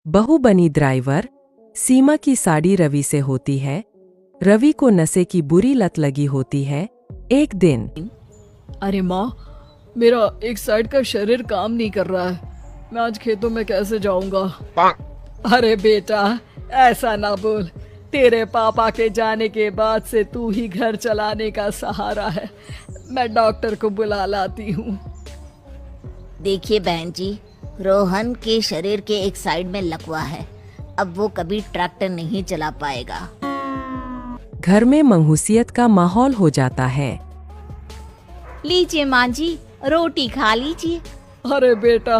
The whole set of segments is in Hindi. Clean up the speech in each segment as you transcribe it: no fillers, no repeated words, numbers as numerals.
बहू बनी ड्राइवर। सीमा की साड़ी रवि से होती है। रवि को नशे की बुरी लत लगी होती है। एक दिन अरे माँ, मेरा एक साइड का शरीर काम नहीं कर रहा है। मैं आज खेतों में कैसे जाऊंगा? अरे बेटा, ऐसा ना बोल। तेरे पापा के जाने के बाद से तू ही घर चलाने का सहारा है। मैं डॉक्टर को बुला लाती हूँ। देखिए बहन जी, रोहन के शरीर के एक साइड में लकवा है। अब वो कभी ट्रैक्टर नहीं चला पाएगा। घर में मंहूसियत का माहौल हो जाता है। लीजिए माँ जी, रोटी खा लीजिए। अरे बेटा,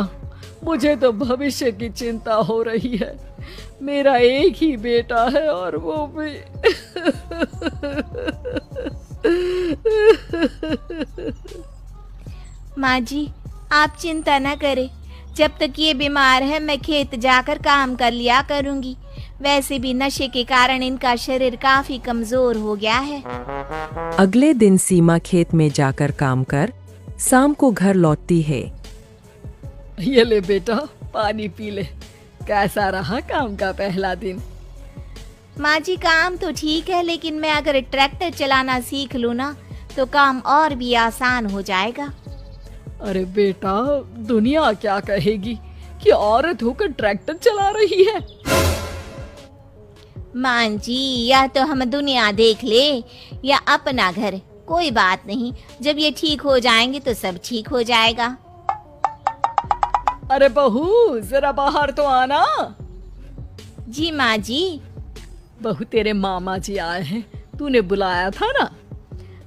मुझे तो भविष्य की चिंता हो रही है। मेरा एक ही बेटा है और वो भी माँ जी, आप चिंता न करें। जब तक ये बीमार है मैं खेत जाकर काम कर लिया करूँगी। वैसे भी नशे के कारण इनका शरीर काफी कमजोर हो गया है। अगले दिन सीमा खेत में जाकर काम कर शाम को घर लौटती है। ये ले बेटा, पानी पी ले। कैसा रहा काम का पहला दिन? माँ जी, काम तो ठीक है, लेकिन मैं अगर ट्रैक्टर चलाना सीख लूँ ना तो काम और भी आसान हो जाएगा। अरे बेटा, दुनिया क्या कहेगी कि औरत होकर ट्रैक्टर चला रही है। माँ जी, या तो हम दुनिया देख ले या अपना घर, कोई बात नहीं। जब ये ठीक हो जाएंगे तो सब ठीक हो जाएगा। अरे बहू, जरा बाहर तो आना। जी माँ जी। बहू, तेरे मामा जी आए हैं, तूने बुलाया था ना?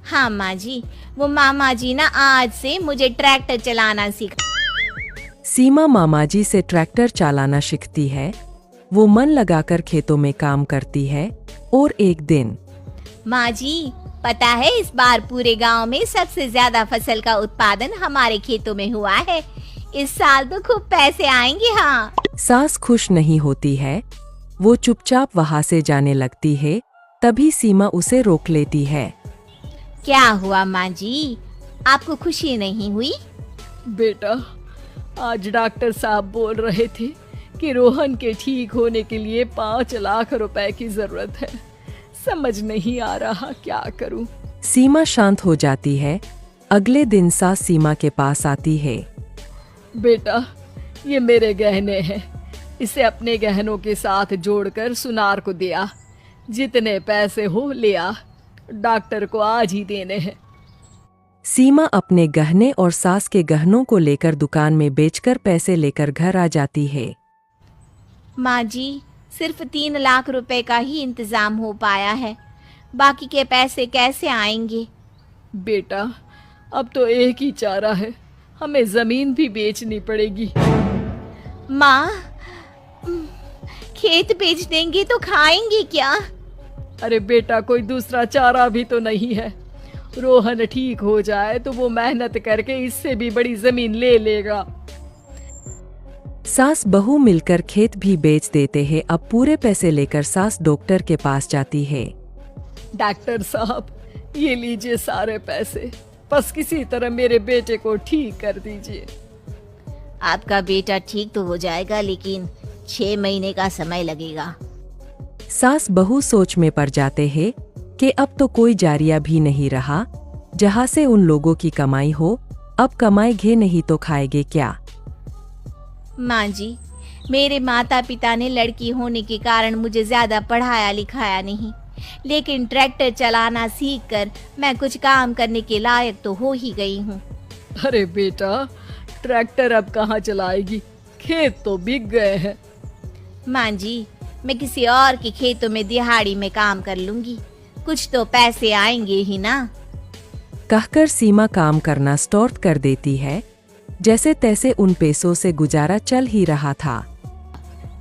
हाँ माँ जी, वो मामा जी ना आज से मुझे ट्रैक्टर चलाना सिखा। सीमा मामाजी से ट्रैक्टर चलाना सीखती है। वो मन लगाकर खेतों में काम करती है। और एक दिन माँ जी, पता है इस बार पूरे गांव में सबसे ज्यादा फसल का उत्पादन हमारे खेतों में हुआ है। इस साल तो खूब पैसे आएंगे। हाँ। सास खुश नहीं होती है। वो चुपचाप वहां से जाने लगती है। तभी सीमा उसे रोक लेती है। क्या हुआ माँ जी, आपको खुशी नहीं हुई? बेटा, आज डॉक्टर साहब बोल रहे थे कि रोहन के ठीक होने के लिए 5 लाख रुपए की जरूरत है। समझ नहीं आ रहा क्या करूं। सीमा शांत हो जाती है। अगले दिन सास सीमा के पास आती है। बेटा, ये मेरे गहने हैं। इसे अपने गहनों के साथ जोड़कर सुनार को दिया। जितने पैसे हो ले आ, डॉक्टर को आज ही देने हैं। सीमा अपने गहने और सास के गहनों को लेकर दुकान में बेचकर पैसे लेकर घर आ जाती है। माँ जी, सिर्फ 3 लाख रुपए का ही इंतजाम हो पाया है। बाकी के पैसे कैसे आएंगे? बेटा, अब तो एक ही चारा है, हमें जमीन भी बेचनी पड़ेगी। माँ, खेत बेच देंगे तो खाएंगे क्या? अरे बेटा, कोई दूसरा चारा भी तो नहीं है। रोहन ठीक हो जाए तो वो मेहनत करके इससे भी बड़ी जमीन ले लेगा। सास बहू मिलकर खेत भी बेच देते हैं। अब पूरे पैसे लेकर सास डॉक्टर के पास जाती है। डॉक्टर साहब, ये लीजिए सारे पैसे। बस किसी तरह मेरे बेटे को ठीक कर दीजिए। आपका बेटा ठीक तो हो जाएगा, लेकिन 6 महीने का समय लगेगा। सास बहू सोच में पड़ जाते हैं कि अब तो कोई जारिया भी नहीं रहा जहां से उन लोगों की कमाई हो। अब कमाएंगे नहीं तो खाएंगे क्या? माँ जी, मेरे माता पिता ने लड़की होने के कारण मुझे ज्यादा पढ़ाया लिखाया नहीं, लेकिन ट्रैक्टर चलाना सीखकर मैं कुछ काम करने के लायक तो हो ही गई हूँ। अरे बेटा, ट्रैक्टर अब कहाँ चलाएगी? खेत तो बिक गए हैं। माँ जी, मैं किसी और के खेतों में दिहाड़ी में काम कर लूंगी, कुछ तो पैसे आएंगे ही ना। कहकर सीमा काम करना स्टार्ट कर देती है। जैसे तैसे उन पैसों से गुजारा चल ही रहा था।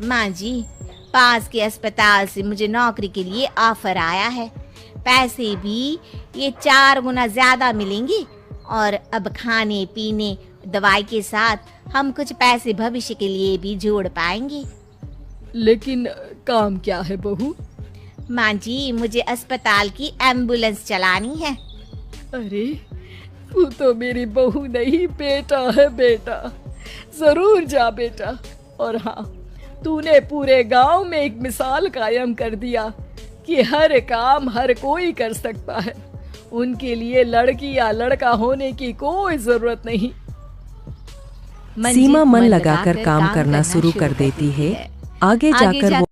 माँ जी, पास के अस्पताल से मुझे नौकरी के लिए ऑफर आया है। पैसे भी ये 4 गुना ज्यादा मिलेंगे और अब खाने पीने दवाई के साथ हम कुछ पैसे भविष्य के लिए भी जोड़ पाएंगे। लेकिन काम क्या है बहू? माँ जी, मुझे अस्पताल की एम्बुलेंस चलानी है। अरे, तू तो मेरी बहू नहीं, बेटा है। बेटा, जरूर जा बेटा। और हाँ, तूने पूरे गांव में एक मिसाल कायम कर दिया कि हर काम हर कोई कर सकता है। उनके लिए लड़की या लड़का होने की कोई जरूरत नहीं। सीमा मन लगाकर काम करना शुरू कर देती है। आगे जाकर वो